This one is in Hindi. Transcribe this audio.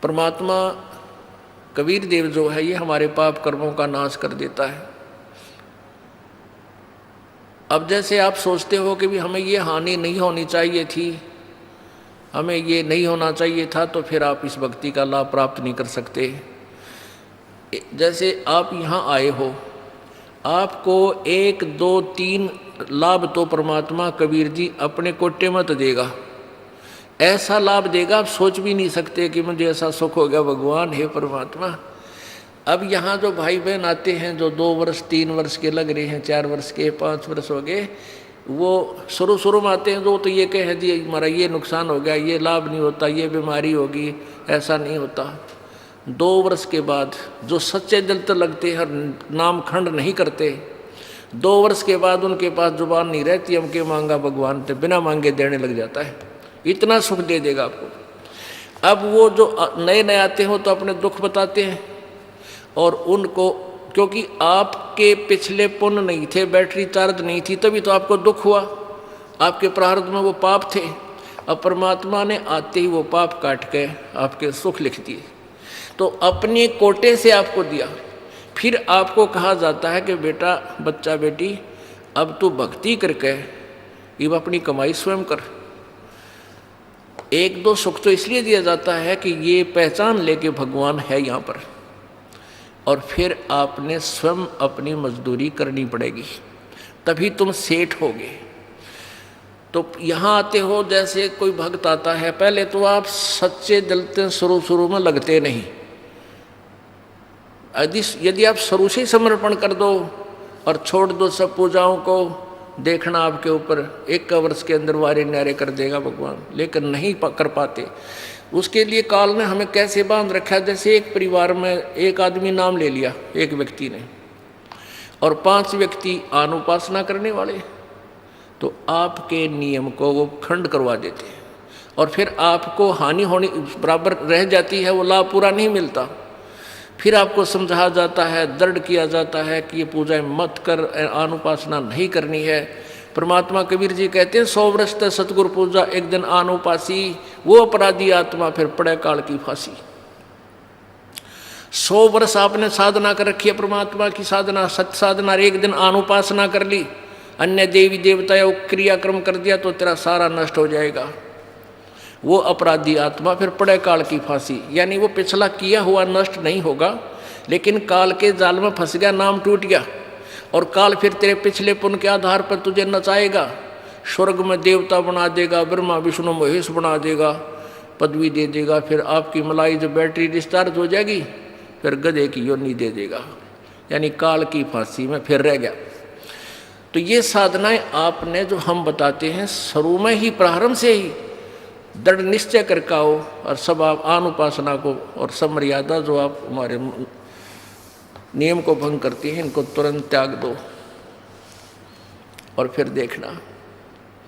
परमात्मा कबीर देव जो है ये हमारे पाप कर्मों का नाश कर देता है। अब जैसे आप सोचते हो कि भी हमें ये हानि नहीं होनी चाहिए थी, हमें ये नहीं होना चाहिए था, तो फिर आप इस भक्ति का लाभ प्राप्त नहीं कर सकते। जैसे आप यहाँ आए हो, आपको 1 2 3 लाभ तो परमात्मा कबीर जी अपने कोटे मत देगा, ऐसा लाभ देगा आप सोच भी नहीं सकते कि मुझे ऐसा सुख हो गया भगवान हे परमात्मा। अब यहाँ जो भाई बहन आते हैं जो 2 वर्ष 3 वर्ष के लग रहे हैं, 4 वर्ष के 5 वर्ष हो गए, वो शुरू में आते हैं जो तो ये कहे जी हमारा ये नुकसान हो गया, ये लाभ नहीं होता, ये बीमारी होगी, ऐसा नहीं होता। 2 वर्ष के बाद जो सच्चे दिल तो लगते हैं, नाम खंड नहीं करते, 2 वर्ष के बाद उनके पास जुबान नहीं रहती, हमके मांगा भगवान तो बिना मांगे देने लग जाता है, इतना सुख दे देगा आपको। अब वो जो नए नए आते हो तो अपने दुख बताते हैं, और उनको क्योंकि आपके पिछले पुण्य नहीं थे, बैटरी चार्ज नहीं थी, तभी तो आपको दुख हुआ, आपके प्रारब्ध में वो पाप थे। अब परमात्मा ने आते ही वो पाप काट के आपके सुख लिख दिए, तो अपने कोटे से आपको दिया। फिर आपको कहा जाता है कि बेटा बच्चा बेटी अब तू भक्ति करके ये अपनी कमाई स्वयं कर। 1 2 सुख तो इसलिए दिया जाता है कि ये पहचान ले कि भगवान है यहाँ पर, और फिर आपने स्वयं अपनी मजदूरी करनी पड़ेगी, तभी तुम सेठ होगे। तो यहाँ आते हो, जैसे कोई भक्त आता है, पहले तो आप सच्चे दिल से शुरू में लगते नहीं। यदि आप शुरू से समर्पण कर दो और छोड़ दो सब पूजाओं को, देखना आपके ऊपर 1 वर्ष के अंदर वारे न्यारे कर देगा भगवान, लेकिन नहीं कर पाते। उसके लिए काल ने हमें कैसे बांध रखा है, जैसे एक परिवार में एक आदमी नाम ले लिया एक व्यक्ति ने, और 5 व्यक्ति अनुपासना करने वाले, तो आपके नियम को वो खंड करवा देते हैं, और फिर आपको हानि होनी बराबर रह जाती है, वो लाभ पूरा नहीं मिलता। फिर आपको समझाया जाता है, दृढ़ किया जाता है कि ये पूजा मत कर, अनुपासना नहीं करनी है। परमात्मा कबीर जी कहते हैं 100 वर्ष तक सतगुरु पूजा, एक दिन अनुपासी, वो अपराधी आत्मा फिर पड़े काल की फांसी। 100 वर्ष आपने साधना कर रखी है, परमात्मा की साधना, सत्य साधना, एक दिन अनुपासना कर ली, अन्य देवी देवता क्रियाक्रम कर दिया, तो तेरा सारा नष्ट हो जाएगा। वो अपराधी आत्मा फिर पड़े काल की फांसी, यानी वो पिछला किया हुआ नष्ट नहीं होगा, लेकिन काल के जाल में फंस गया, नाम टूट गया, और काल फिर तेरे पिछले पुण्य के आधार पर तुझे नचाएगा, स्वर्ग में देवता बना देगा, ब्रह्मा विष्णु महेश बना देगा, पदवी दे देगा, फिर आपकी मलाई जो बैटरी डिस्चार्ज हो जाएगी, फिर गधे की योनि दे देगा, यानी काल की फांसी में फिर रह गया। तो ये साधनाएं आपने जो हम बताते हैं शुरू में ही, प्रारंभ से ही दृढ़ निश्चय करके आओ, और सब आप अनुपासना को और सब मर्यादा जो आप हमारे नियम को भंग करती हैं, इनको तुरंत त्याग दो, और फिर देखना